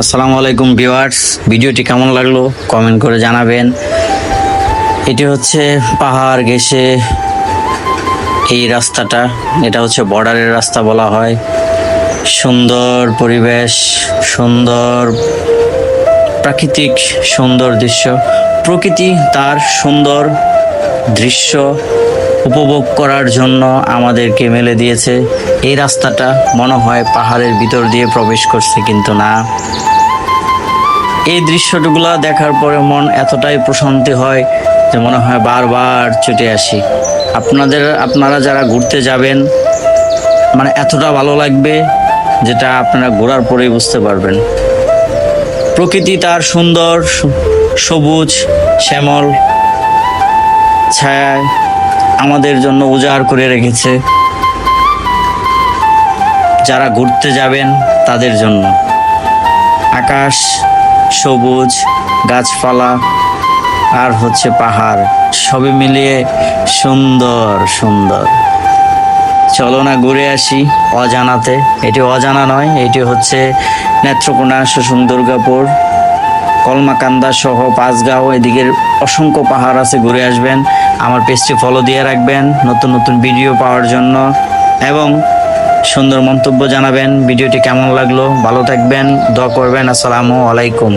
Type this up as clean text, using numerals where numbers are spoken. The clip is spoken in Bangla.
আসসালামু আলাইকুম ভিউয়ার্স, ভিডিওটি কেমন লাগলো কমেন্ট করে জানাবেন। এটি হচ্ছে পাহাড় ঘেঁষে এই রাস্তাটা, এটা হচ্ছে বর্ডারের রাস্তা বলা হয়। সুন্দর পরিবেশ, সুন্দর প্রাকৃতিক সুন্দর দৃশ্য, প্রকৃতি তার সুন্দর দৃশ্য উপভোগ করার জন্য আমাদেরকে মেলে দিয়েছে। এই রাস্তাটা মনে হয় পাহাড়ের ভিতর দিয়ে প্রবেশ করছে, কিন্তু না। এই দৃশ্যগুলো দেখার পরে মন এতটাই প্রশান্তি হয় যে মনে হয় বারবার ছুটে আসি। আপনারা যারা ঘুরতে যাবেন, মানে এতটা ভালো লাগবে যেটা আপনারা ঘোরার পরেই বুঝতে পারবেন। প্রকৃতি তার সুন্দর সবুজ শ্যামল ছায়ায় আমাদের জন্য উজাড় করে রেখেছে। যারা ঘুরতে যাবেন তাদের জন্য আকাশ সবুজ, গাছপালা আর হচ্ছে পাহাড়, সবই মিলিয়ে সুন্দর সুন্দর। চলো না ঘুরে আসি অজানাতে। এটি অজানা নয়, এটি হচ্ছে নেত্রকোনা, শুশুং, দুর্গাপুর, কলমাকান্দা সহ পাঁচগাঁও, এদিকের অসংখ্য পাহাড় আছে, ঘুরে আসবেন। আমার পেজটি ফলো দিয়ে রাখবেন নতুন নতুন ভিডিও পাওয়ার জন্য, এবং সুন্দর মন্তব্য জানাবেন। ভিডিওটি কেমন লাগলো, ভালো থাকবেন, দোয়া করবেন। আসসালামু আলাইকুম।